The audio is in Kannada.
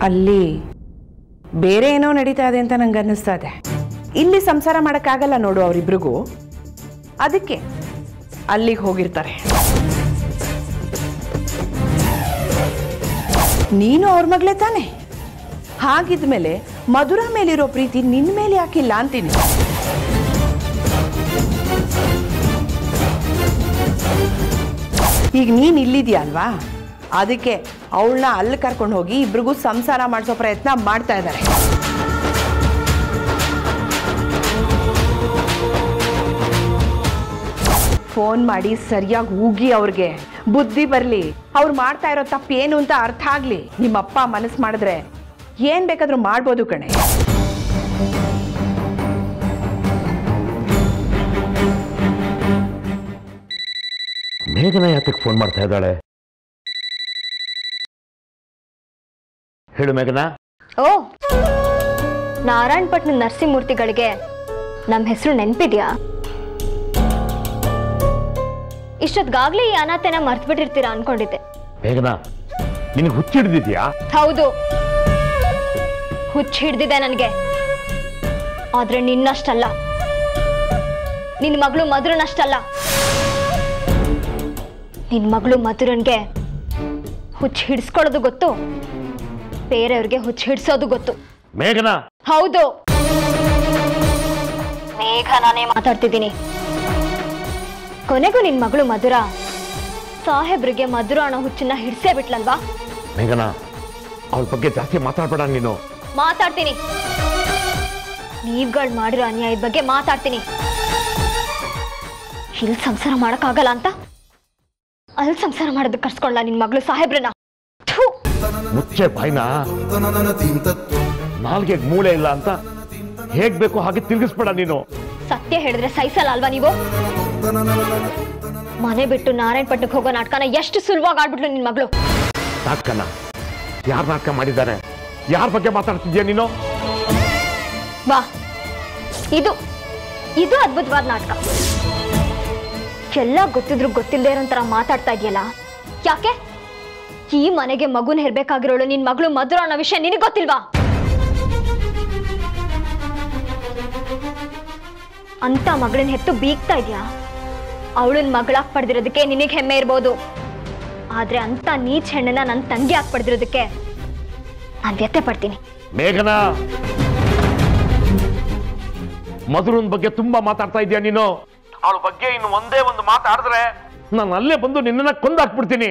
ಅಲ್ಲಿ ಬೇರೆ ಏನೋ ನಡೀತಾ ಇದೆ ಅಂತ ನಂಗೆ ಅನ್ನಿಸ್ತಾ ಇದೆ. ಇಲ್ಲಿ ಸಂಸಾರ ಮಾಡೋಕ್ಕಾಗಲ್ಲ ನೋಡು ಅವರಿಬ್ರಿಗೂ, ಅದಕ್ಕೆ ಅಲ್ಲಿಗೆ ಹೋಗಿರ್ತಾರೆ. ನೀನು ಅವ್ರ ಮಗಳೇ ತಾನೆ, ಹಾಗಿದ್ಮೇಲೆ ಮಧುರ ಮೇಲಿರೋ ಪ್ರೀತಿ ನಿನ್ನ ಮೇಲೆ ಯಾಕಿಲ್ಲ ಅಂತೀನಿ. ಈಗ ನೀನು ಇಲ್ಲಿದ್ಯಾ ಅಲ್ವಾ, ಅದಕ್ಕೆ ಅವಳನ್ನ ಅಲ್ಲಿ ಕರ್ಕೊಂಡು ಹೋಗಿ ಇಬ್ರಿಗೂ ಸಂಸಾರ ಮಾಡಿಸೋ ಪ್ರಯತ್ನ ಮಾಡ್ತಾ ಇದ್ದಾರೆ. ಫೋನ್ ಮಾಡಿ ಸರಿಯಾಗಿ ಹೋಗಿ ಅವ್ರಿಗೆ ಬುದ್ಧಿ ಬರಲಿ, ಅವ್ರು ಮಾಡ್ತಾ ಇರೋ ತಪ್ಪು ಏನು ಅಂತ ಅರ್ಥ ಆಗಲಿ. ನಿಮ್ಮಪ್ಪ ಮನಸ್ಸು ಮಾಡಿದ್ರೆ ಏನು ಬೇಕಾದರೂ ಮಾಡ್ಬೋದು ಕಣೆ. ಮೇಘನ ಯಾತಕ್ಕೆ ಫೋನ್ ಮಾಡ್ತಾ ಇದ್ದಾಳೆ? ಹೇಳು ಮೇಘನಾ. ಓ, ನಾರಾಯಣಪಟ್ಟಣ ನರಸಿಂಹಮೂರ್ತಿಗಳಿಗೆ ನಮ್ಮ ಹೆಸರು ನೆನಪಿದ್ಯಾ? ಇಷ್ಟೊತ್ತಿಗಾಗ್ಲೇ ಈ ಅನಾಥೆನ ಮರ್ತು ಬಿಟ್ಟಿರ್ತೀರಾ ಅನ್ಕೊಂಡಿದ್ದೆ. ಮೇಘನಾ, ನಿನಗೆ ಹುಚ್ಚು ಹಿಡ್ದಿದ್ಯಾ? ಹೌದು, ಹುಚ್ಚು ಹಿಡ್ದಿದೆ ನನಗೆ. ಆದ್ರೆ ನಿನ್ನಷ್ಟಲ್ಲ, ನಿನ್ನ ಮಗಳು ಮಧುರನಷ್ಟಲ್ಲ. ನಿನ್ನ ಮಗಳು ಮಧುರನ್ಗೆ ಹುಚ್ಚು ಹಿಡಿಸ್ಕೊಳ್ಳೋದು ಗೊತ್ತು, ಬೇರೆಯವ್ರಿಗೆ ಹುಚ್ಚು ಹಿಡಿಸೋದು ಗೊತ್ತು. ಮೇಘನಾ. ಹೌದು, ಮೇಘನಾನೇ ಮಾತಾಡ್ತಿದ್ದೀನಿ. ಕೊನೆಗೂ ನಿನ್ ಮಗಳು ಮಧುರ ಸಾಹೇಬ್ರಿಗೆ ಮಧುರ ಅನ್ನೋ ಹುಚ್ಚನ್ನ ಹಿಡ್ಸೇ ಬಿಟ್ಲಲ್ವಾ? ಮೇಘನಾ, ಅವಳ ಬಗ್ಗೆ ಜಾಸ್ತಿ ಮಾತಾಡ್ಬೇಡ ನೀನು. ಮಾತಾಡ್ತೀನಿ, ನೀವ್ಗಳು ಮಾಡಿರೋ ಅನ್ಯಾಯದ ಬಗ್ಗೆ ಮಾತಾಡ್ತೀನಿ. ಇಲ್ಲಿ ಸಂಸಾರ ಮಾಡಕ್ಕಾಗಲ್ಲ ಅಂತ ಅಲ್ಲಿ ಸಂಸಾರ ಮಾಡೋದಕ್ಕೆ ಕರ್ಸ್ಕೊಳ್ಳ ನಿನ್ ಮಗಳು ಸಾಹೇಬ್ರನ್ನ. ಮುಚ್ಚೆ ಬಾಯ್ನ. ನಾಲ್ಗೆಗೆ ಮೂಳೆ ಇಲ್ಲ ಅಂತ ಹೇಗ್ ಬೇಕು ಹಾಗೆ ತಿರುಗಿಸ್ಬೇಡ ನೀನು. ಸತ್ಯ ಹೇಳಿದ್ರೆ ಸಹಿಸಲ್ಲ ಅಲ್ವಾ ನೀವು? ಮನೆ ಬಿಟ್ಟು ನಾರಾಯಣಪಟ್ಟಣಕ್ಕೆ ಹೋಗೋ ನಾಟಕನ ಎಷ್ಟು ಸುಲಭವಾಗಿ ಆಡ್ಬಿಟ್ಲು ನಿನ್ ಮಗಳು. ನಾಟಕನ ಯಾರು ನಾಟಕ ಮಾಡಿದ್ದಾರೆ? ಯಾರ ಬಗ್ಗೆ ಮಾತಾಡ್ತಿದ್ಯಾ ನೀನು? ಬಾ, ಇದು ಇದು ಅದ್ಭುತವಾದ ನಾಟಕ. ಎಲ್ಲ ಗೊತ್ತಿದ್ರು ಗೊತ್ತಿಲ್ಲದೆ ಇರೋಂತರ ಮಾತಾಡ್ತಾ ಇದೆಯಲ್ಲ, ಯಾಕೆ? ಈ ಮನೆಗೆ ಮಗುನ ಹೆರ್ಬೇಕಾಗಿರೋಳು ನಿನ್ ಮಗಳು ಮಧುರ ಅನ್ನೋ ವಿಷಯ ನಿನಗೆ ಗೊತ್ತಿಲ್ವಾ? ಅಂತ ಮಗಳನ್ನ ಹೆತ್ತು ಬೀಗ್ತಾ ಇದೆಯಾ? ಅವಳನ್ನ ಮಗಳಾಗಿ ಪಡೆದಿರೋದಕ್ಕೆ ನಿನಗೆ ಹೆಮ್ಮೆ ಇರ್ಬೋದು, ಆದ್ರೆ ಅಂತ ನೀಚ್ ಹೆಣ್ಣನ್ನ ನನ್ನ ತಂಗಿ ಆಗಿ ಪಡೆದಿರೋದಕ್ಕೆ ನಾನು ವ್ಯಥೆ ಪಡ್ತೀನಿ. ಮೇಘನಾ, ಮಧುರನ್ ಬಗ್ಗೆ ತುಂಬಾ ಮಾತಾಡ್ತಾ ಇದೀಯ ನೀನು. ಅವಳ ಬಗ್ಗೆ ಇನ್ನು ಒಂದೇ ಒಂದು ಮಾತಾಡಿದ್ರೆ ನಾನು ಅಲ್ಲೇ ಬಂದು ನಿನ್ನನ್ನ ಕೊಂದಾಕ್ಬಿಡ್ತೀನಿ.